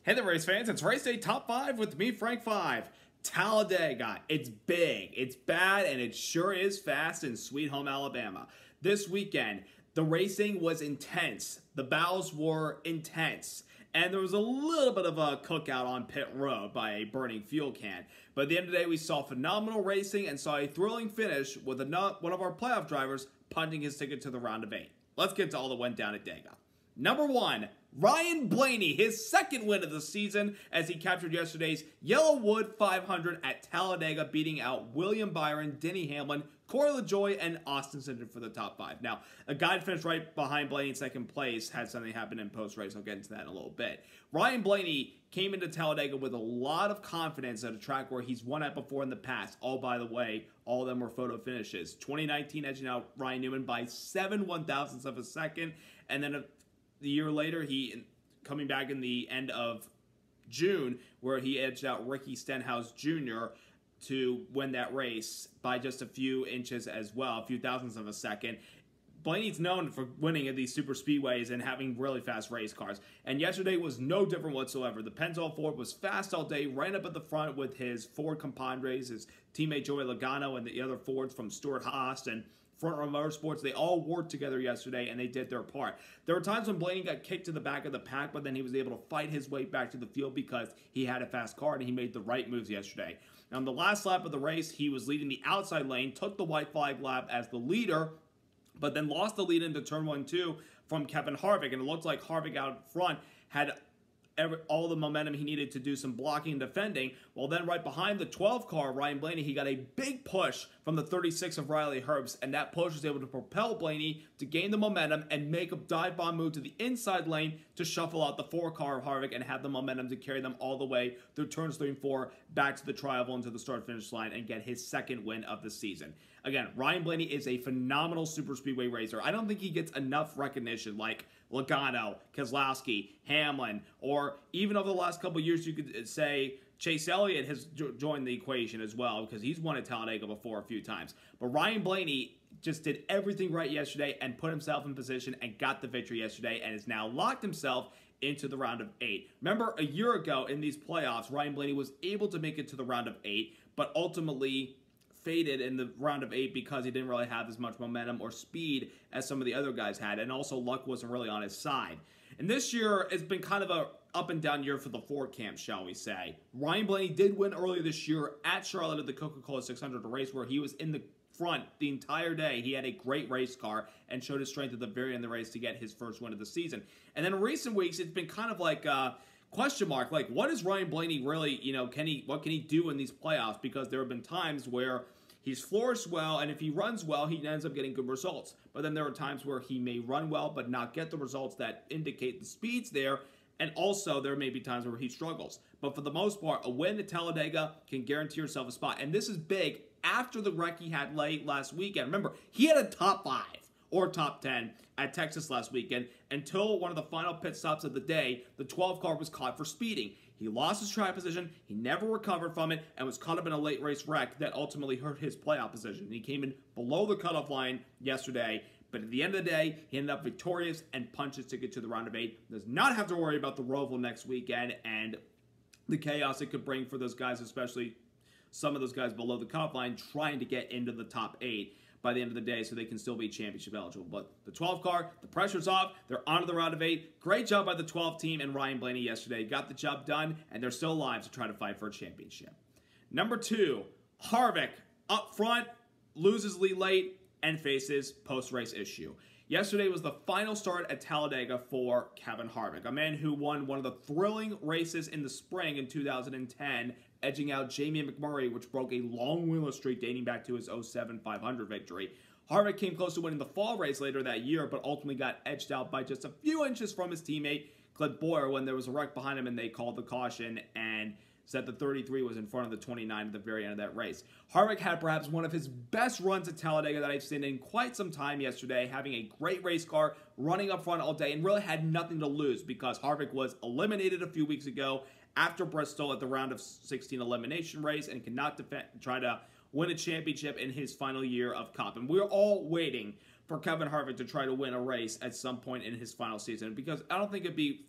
Hey there, race fans. It's Race Day Top 5 with me, Frank 5. Talladega. It's big, it's bad, and it sure is fast in Sweet Home, Alabama. This weekend, the racing was intense. The battles were intense. And there was a little bit of a cookout on pit road by a burning fuel can. But at the end of the day, we saw phenomenal racing and saw a thrilling finish with one of our playoff drivers punting his ticket to the round of 8. Let's get to all that went down at Dega. Number 1, Ryan Blaney, his second win of the season as he captured yesterday's YellaWood 500 at Talladega, beating out William Byron, Denny Hamlin, Corey LaJoie, and Austin Cindric for the top 5. Now, a guy finished right behind Blaney in second place had something happen in post-race. I'll get into that in a little bit. Ryan Blaney came into Talladega with a lot of confidence at a track where he's won at before in the past. All, by the way, all of them were photo finishes. 2019 edging out Ryan Newman by 7 1/1000ths of a second, and then the year later, he coming back in the end of June, where he edged out Ricky Stenhouse Jr. to win that race by just a few inches as well, a few thousandths of a second. Blaney's known for winning at these super speedways and having really fast race cars. And yesterday was no different whatsoever. The Pennzoil Ford was fast all day, ran up at the front with his Ford compadres, his teammate Joey Logano, and the other Fords from Stuart Haas and Front Row Motorsports. They all worked together yesterday, and they did their part. There were times when Blaney got kicked to the back of the pack, but then he was able to fight his way back to the field because he had a fast car, and he made the right moves yesterday. On the last lap of the race, he was leading the outside lane, took the white flag lap as the leader, but then lost the lead into turn 1-2 from Kevin Harvick, and it looked like Harvick out front had all the momentum he needed to do some blocking and defending. Well, then right behind the 12 car, Ryan Blaney, he got a big push from the 36 of Riley Herbst, and that push was able to propel Blaney to gain the momentum and make a dive bomb move to the inside lane to shuffle out the 4 car of Harvick and have the momentum to carry them all the way through turns 3 and 4 back to the tri-oval into the start-finish line and get his second win of the season. Again, Ryan Blaney is a phenomenal super speedway racer. I don't think he gets enough recognition like Logano, Keselowski, Hamlin, or even over the last couple of years, you could say Chase Elliott has joined the equation as well because he's won at Talladega before a few times. But Ryan Blaney just did everything right yesterday and put himself in position and got the victory yesterday and has now locked himself into the round of 8. Remember, a year ago in these playoffs, Ryan Blaney was able to make it to the round of 8, but ultimately faded in the round of 8 because he didn't really have as much momentum or speed as some of the other guys had, and also luck wasn't really on his side. And this year, it's been kind of a up and down year for the Ford camp, shall we say. Ryan Blaney did win earlier this year at Charlotte at the Coca-Cola 600 race where he was in the front the entire day. He had a great race car and showed his strength at the very end of the race to get his first win of the season. And then in recent weeks, it's been kind of like question mark, like what is Ryan Blaney really, what can he do in these playoffs? Because there have been times where he's flourished well, and if he runs well, he ends up getting good results. But then there are times where he may run well but not get the results that indicate the speed's there, and also there may be times where he struggles. But for the most part, a win at Talladega can guarantee yourself a spot. And this is big after the wreck he had late last weekend. Remember, he had a top 5 or top 10 at Texas last weekend until one of the final pit stops of the day. The 12 car was caught for speeding. He lost his track position, he never recovered from it, and was caught up in a late race wreck that ultimately hurt his playoff position. He came in below the cutoff line yesterday, but at the end of the day, he ended up victorious and punched his ticket to the round of 8. Does not have to worry about the Roval next weekend and the chaos it could bring for those guys, especially some of those guys below the cutoff line trying to get into the top 8 by the end of the day so they can still be championship eligible. But the 12 car, the pressure's off. They're on to the round of 8. Great job by the 12 team and Ryan Blaney yesterday. Got the job done, and they're still alive to try to fight for a championship. Number 2, Harvick up front, loses lead late, and faces post-race issue. Yesterday was the final start at Talladega for Kevin Harvick, a man who won one of the thrilling races in the spring in 2010, edging out Jamie McMurray, which broke a long winless streak dating back to his 07 500 victory. Harvick came close to winning the fall race later that year, but ultimately got edged out by just a few inches from his teammate, Clint Bowyer, when there was a wreck behind him and they called the caution and said the 33 was in front of the 29 at the very end of that race. Harvick had perhaps one of his best runs at Talladega that I've seen in quite some time yesterday, having a great race car, running up front all day, and really had nothing to lose because Harvick was eliminated a few weeks ago after Bristol at the round of 16 elimination race and cannot try to win a championship in his final year of Cup. And we're all waiting for Kevin Harvick to try to win a race at some point in his final season because I don't think it'd be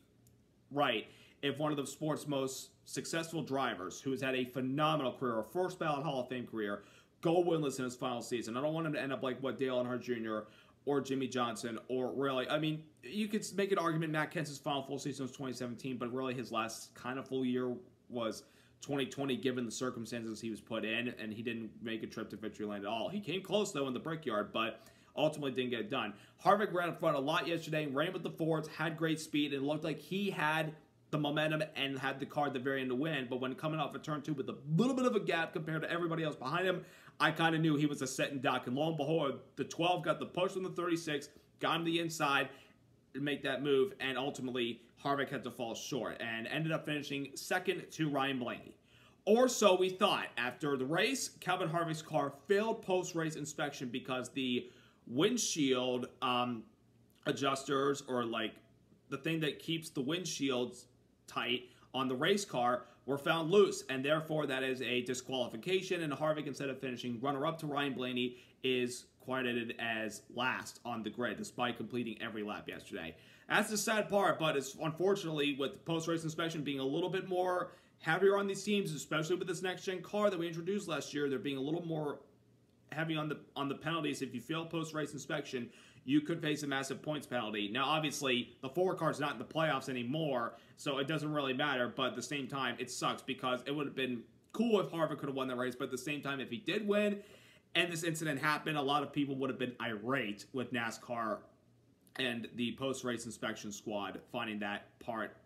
right if one of the sport's most successful drivers, who has had a phenomenal career, a first ballot Hall of Fame career, go winless in his final season. I don't want him to end up like what Dale Earnhardt Jr. or Jimmy Johnson, or really, I mean, you could make an argument Matt Kenseth's final full season was 2017, but really his last kind of full year was 2020, given the circumstances he was put in, and he didn't make a trip to victory lane at all. He came close, though, in the Brickyard, but ultimately didn't get it done. Harvick ran in front a lot yesterday, ran with the Fords, had great speed, and looked like he had the momentum and had the car at the very end to win, but when coming off of turn 2 with a little bit of a gap compared to everybody else behind him, I kind of knew he was a set and duck, and lo and behold, the 12 got the push on the 36, got him the inside to make that move, and ultimately Harvick had to fall short and ended up finishing second to Ryan Blaney. Or so we thought. After the race, Kevin Harvick's car failed post-race inspection because the windshield adjusters, or like the thing that keeps the windshields tight on the race car, were found loose, and therefore that is a disqualification, and Harvick, instead of finishing runner-up to Ryan Blaney, is credited as last on the grid, despite completing every lap yesterday. That's the sad part, but it's unfortunately, with the post-race inspection being a little bit more heavier on these teams, especially with this next-gen car that we introduced last year, they're being a little more heavy on the penalties. If you fail post-race inspection, you could face a massive points penalty. Now, obviously, the 4 car's not in the playoffs anymore, so it doesn't really matter, but at the same time, it sucks because it would have been cool if Harvick could have won the race, but at the same time, if he did win and this incident happened, a lot of people would have been irate with NASCAR and the post-race inspection squad finding that part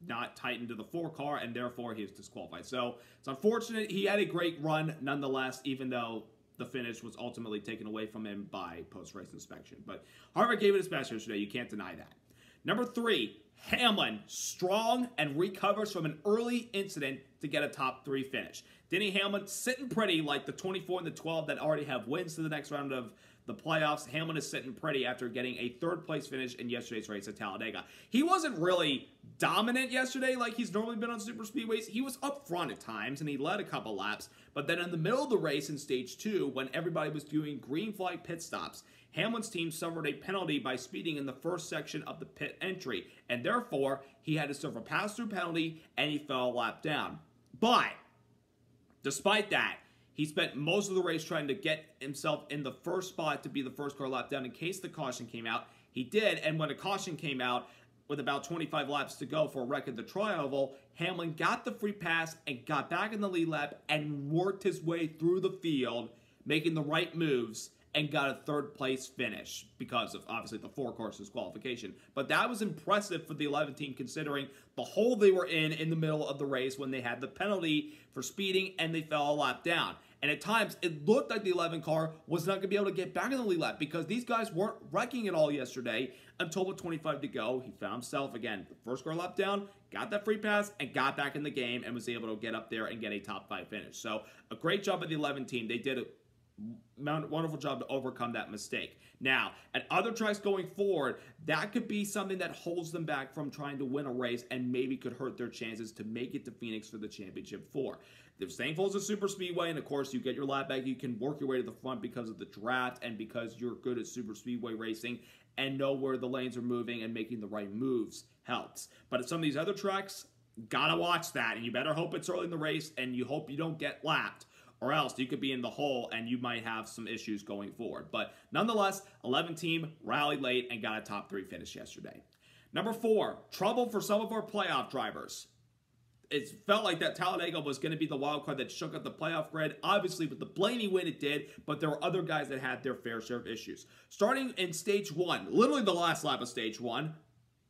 not tightened to the 4 car, and therefore he was disqualified. So it's unfortunate. He had a great run nonetheless, even though the finish was ultimately taken away from him by post-race inspection. But Harvick gave it his best yesterday. You can't deny that. Number 3, Hamlin, strong and recovers from an early incident to get a top 3 finish. Denny Hamlin sitting pretty, like the 24 and the 12 that already have wins to the next round of the playoffs. Hamlin is sitting pretty after getting a 3rd place finish in yesterday's race at Talladega. He wasn't really dominant yesterday like he's normally been on super speedways. He was up front at times, and he led a couple laps, but then in the middle of the race in stage 2, when everybody was doing green flag pit stops, Hamlin's team suffered a penalty by speeding in the first section of the pit entry, and therefore he had to suffer a pass-through penalty, and he fell a lap down. But despite that, he spent most of the race trying to get himself in the first spot to be the first car lap down in case the caution came out. He did, and when a caution came out, with about 25 laps to go for a wreck at the tri-oval, Hamlin got the free pass and got back in the lead lap and worked his way through the field, making the right moves, and got a 3rd place finish because of, obviously, the 4 course disqualification. But that was impressive for the 11 team, considering the hole they were in the middle of the race when they had the penalty for speeding and they fell a lap down. And at times, it looked like the 11 car was not going to be able to get back in the lead lap because these guys weren't wrecking it all yesterday until with 25 to go. He found himself, again, the first car lap down, got that free pass, and got back in the game and was able to get up there and get a top 5 finish. So a great job by the 11 team. They did a wonderful job to overcome that mistake. Now, at other tracks going forward, that could be something that holds them back from trying to win a race and maybe could hurt their chances to make it to Phoenix for the championship 4. They're thankful it's a super speedway, and of course, you get your lap back. You can work your way to the front because of the draft and because you're good at super speedway racing and know where the lanes are moving, and making the right moves helps. But at some of these other tracks, gotta watch that, and you better hope it's early in the race, and you hope you don't get lapped, or else you could be in the hole and you might have some issues going forward. But nonetheless, 11 team rallied late and got a top 3 finish yesterday. Number 4, trouble for some of our playoff drivers. It felt like that Talladega was going to be the wild card that shook up the playoff grid. Obviously, with the Blaney win, it did, but there were other guys that had their fair share of issues. Starting in stage 1, literally the last lap of stage 1,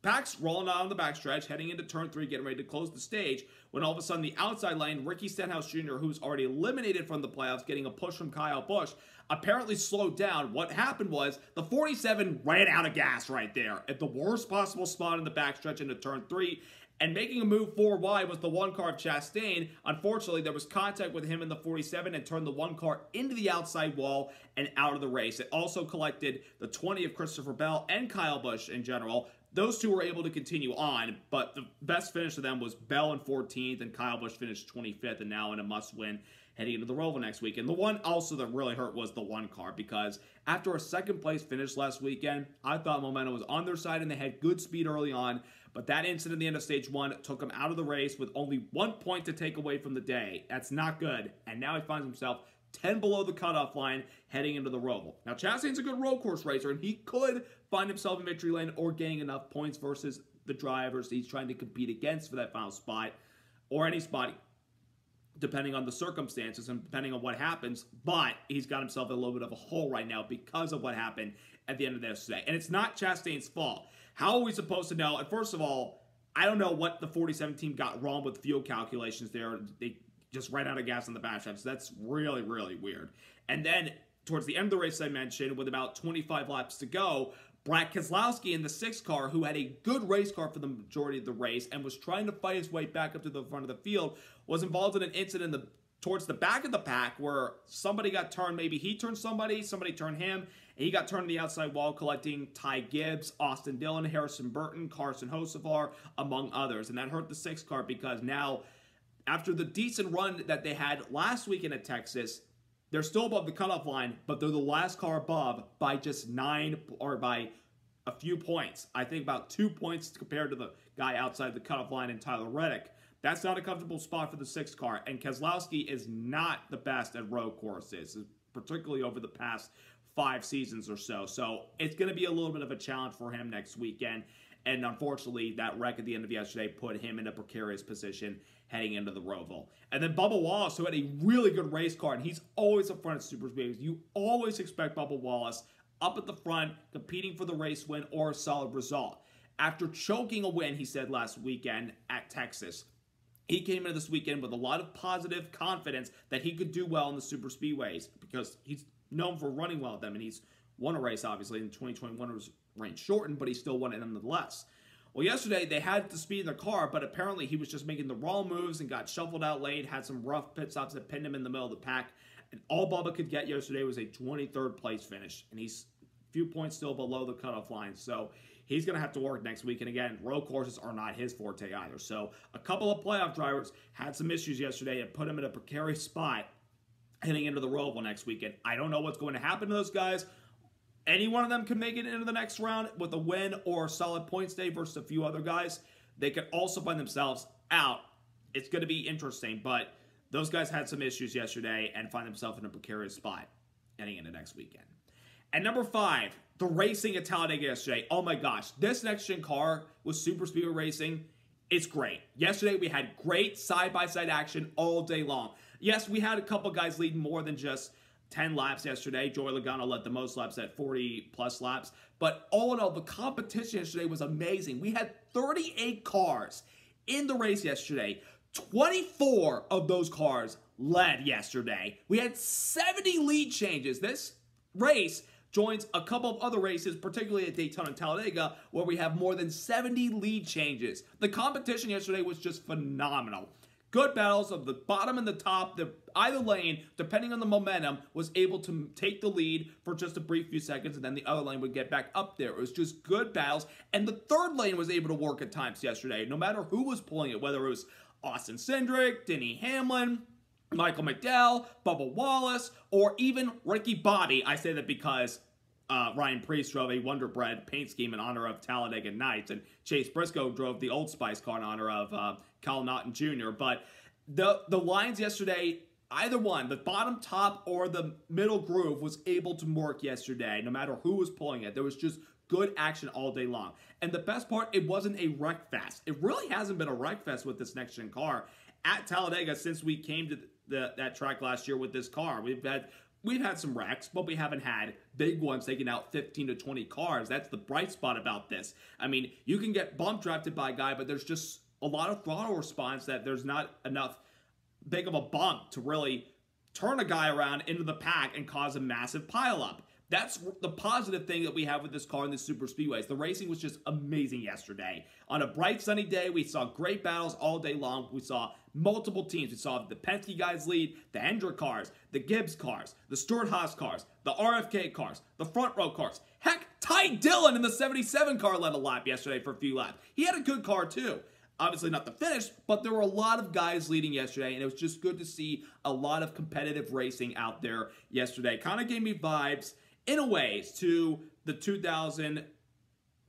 Pax rolling out on the backstretch, heading into turn 3, getting ready to close the stage, when all of a sudden the outside lane, Ricky Stenhouse Jr., who's already eliminated from the playoffs, getting a push from Kyle Busch, apparently slowed down. What happened was the 47 ran out of gas right there at the worst possible spot in the backstretch into turn 3, and making a move forward wide was the 1 car of Chastain. Unfortunately, there was contact with him in the 47 and turned the 1 car into the outside wall and out of the race. It also collected the 20 of Christopher Bell and Kyle Busch in general. Those two were able to continue on, but the best finish of them was Bell in 14th, and Kyle Busch finished 25th, and now in a must-win heading into the Roval next week. And the one also that really hurt was the 1 car, because after a 2nd place finish last weekend, I thought momentum was on their side, and they had good speed early on, But that incident at the end of stage 1 took him out of the race with only 1 point to take away from the day. That's not good. And now he finds himself 10 below the cutoff line heading into the Roval. Now, Chastain's a good road course racer, and he could find himself in victory lane or gaining enough points versus the drivers he's trying to compete against for that final spot, or any spot, depending on the circumstances and depending on what happens. But he's got himself in a little bit of a hole right now because of what happened at the end of this today. And it's not Chastain's fault. How are we supposed to know? And first of all, I don't know what the 47 team got wrong with fuel calculations there. They just ran out of gas on the back straps. That's really, really weird. And then towards the end of the race, I mentioned, with about 25 laps to go, Brad Keselowski in the 6th car, who had a good race car for the majority of the race and was trying to fight his way back up to the front of the field, was involved in an incident towards the back of the pack where somebody got turned. Maybe he turned somebody turned him, and he got turned on the outside wall, collecting Ty Gibbs, Austin Dillon, Harrison Burton, Carson Hocevar, among others. And that hurt the 6th car because now, after the decent run that they had last weekend at Texas, they're still above the cutoff line, but they're the last car above by just 9 or by a few points. I think about 2 points compared to the guy outside the cutoff line in Tyler Reddick. That's not a comfortable spot for the 6th car, and Keselowski is not the best at road courses, particularly over the past 5 seasons or so. So it's going to be a little bit of a challenge for him next weekend, and unfortunately, that wreck at the end of yesterday put him in a precarious position heading into the Roval. And then Bubba Wallace, who had a really good race car, and he's always up front at Super Speedways. You always expect Bubba Wallace up at the front, competing for the race win or a solid result. After choking a win, he said last weekend at Texas, he came into this weekend with a lot of positive confidence that he could do well in the Super Speedways because he's known for running well at them, and he's won a race, obviously. In 2021, it was range shortened, but he still won it nonetheless. Well, yesterday, they had the speed in their car, but apparently he was just making the wrong moves and got shuffled out late, had some rough pit stops that pinned him in the middle of the pack, and all Bubba could get yesterday was a 23rd place finish, and he's a few points still below the cutoff line, so he's going to have to work next week. And again, road courses are not his forte either. So a couple of playoff drivers had some issues yesterday and put him in a precarious spot heading into the Roval next weekend. I don't know what's going to happen to those guys. Any one of them can make it into the next round with a win or a solid points day versus a few other guys. They could also find themselves out. It's going to be interesting, but those guys had some issues yesterday and find themselves in a precarious spot heading into next weekend. And number 5, the racing at Talladega yesterday. Oh my gosh, this next-gen car with Super Speedway Racing, it's great. Yesterday we had great side-by-side action all day long. Yes, we had a couple guys leading more than just 10 laps yesterday. Joey Logano led the most laps at 40-plus laps. But all in all, the competition yesterday was amazing. We had 38 cars in the race yesterday. 24 of those cars led yesterday. We had 70 lead changes. This race joins a couple of other races, particularly at Daytona and Talladega, where we have more than 70 lead changes. The competition yesterday was just phenomenal. Good battles of the bottom and the top. Either lane, depending on the momentum, was able to take the lead for just a brief few seconds, and then the other lane would get back up there. It was just good battles, and the third lane was able to work at times yesterday, no matter who was pulling it, whether it was Austin Cindric, Denny Hamlin, Michael McDowell, Bubba Wallace, or even Ricky Bobby. I say that because Ryan Preece drove a Wonder Bread paint scheme in honor of Talladega Nights, and Chase Briscoe drove the Old Spice car in honor of Kyle Naughton Jr. But the lines yesterday, either one, the bottom, top, or the middle groove was able to work yesterday, no matter who was pulling it. There was just good action all day long. And the best part, it wasn't a wreck fest. It really hasn't been a wreck fest with this next-gen car at Talladega since we came to that track last year with this car. We've had some wrecks, but we haven't had big ones taking out 15 to 20 cars. That's the bright spot about this. I mean, you can get bump drafted by a guy, but there's just a lot of throttle response that there's not enough big of a bump to really turn a guy around into the pack and cause a massive pileup. That's the positive thing that we have with this car in the Super Speedways. The racing was just amazing yesterday. On a bright, sunny day, we saw great battles all day long. We saw multiple teams. We saw the Penske guys lead, the Hendrick cars, the Gibbs cars, the Stewart-Haas cars, the RFK cars, the front row cars. Heck, Ty Dillon in the 77 car led a lap yesterday for a few laps. He had a good car too. Obviously not the finish, but there were a lot of guys leading yesterday, and it was just good to see a lot of competitive racing out there yesterday. Kind of gave me vibes, in a ways, to the 2000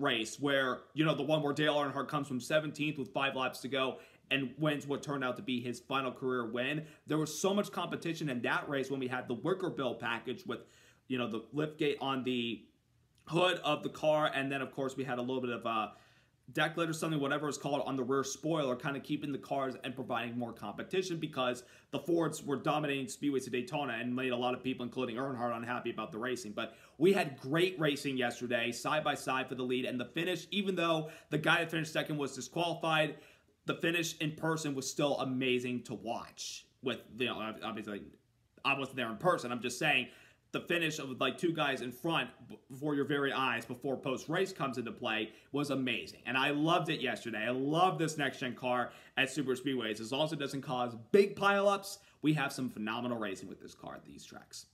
race where, you know, the one where Dale Earnhardt comes from 17th with 5 laps to go and wins what turned out to be his final career win. There was so much competition in that race when we had the wicker bill package with, you know, the liftgate on the hood of the car, and then, of course, we had a little bit of deck lid or something, whatever it's called, on the rear spoiler, kind of keeping the cars and providing more competition because the Fords were dominating speedways at Daytona and made a lot of people, including Earnhardt, unhappy about the racing. But we had great racing yesterday, side by side for the lead, and the finish, even though the guy that finished second was disqualified, the finish in person was still amazing to watch. With, you know, obviously, I wasn't there in person. I'm just saying the finish of like 2 guys in front before your very eyes before post-race comes into play was amazing. And I loved it yesterday. I love this next-gen car at Super Speedways. As long as it doesn't cause big pileups, we have some phenomenal racing with this car at these tracks.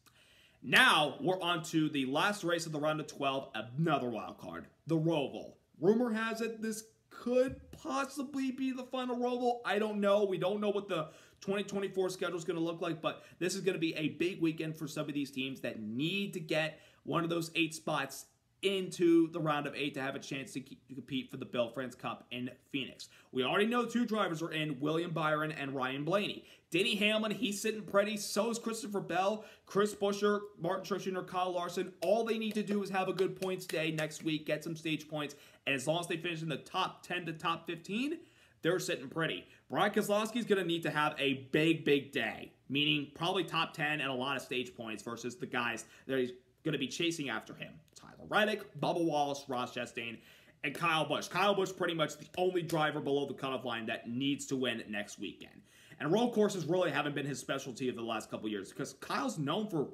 Now, we're on to the last race of the round of 12, another wild card, the Roval. Rumor has it this could possibly be the final Roval. I don't know. We don't know what the 2024 schedule is going to look like, but this is going to be a big weekend for some of these teams that need to get one of those 8 spots into the round of 8 to have a chance to compete for the Bill France Cup in Phoenix. We already know 2 drivers are in, William Byron and Ryan Blaney. Denny Hamlin, he's sitting pretty. So is Christopher Bell, Chris Buescher, Martin Truex Jr., Kyle Larson. All they need to do is have a good points day next week, get some stage points, and as long as they finish in the top 10 to top 15, they're sitting pretty. Brian Keselowski's going to need to have a big, big day, meaning probably top 10 and a lot of stage points versus the guys that he's going to be chasing after him. Tyler Reddick, Bubba Wallace, Ross Chastain, and Kyle Busch. Kyle Busch pretty much the only driver below the cutoff line that needs to win next weekend. And road courses really haven't been his specialty of the last couple years because Kyle's known for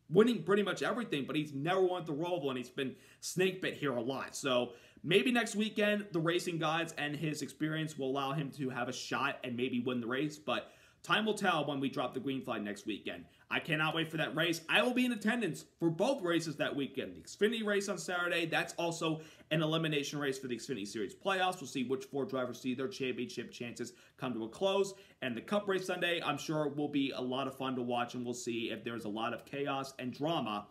winning pretty much everything, but he's never won the Roval, and he's been snake bit here a lot. So maybe next weekend, the racing gods and his experience will allow him to have a shot and maybe win the race, but time will tell when we drop the green flag next weekend. I cannot wait for that race. I will be in attendance for both races that weekend. The Xfinity race on Saturday, that's also an elimination race for the Xfinity Series playoffs. We'll see which 4 drivers see their championship chances come to a close. And the Cup race Sunday, I'm sure will be a lot of fun to watch, and we'll see if there's a lot of chaos and drama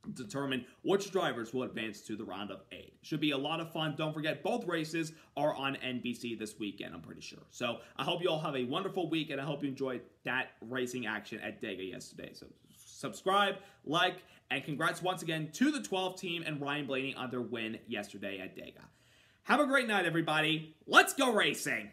to determine which drivers will advance to the round of 8. Should be a lot of fun. Don't forget, both races are on NBC this weekend, I'm pretty sure. So I hope you all have a wonderful week, and I hope you enjoyed that racing action at Dega yesterday. So subscribe, like, and congrats once again to the 12 team and Ryan Blaney on their win yesterday at Dega. Have a great night, everybody. Let's go racing!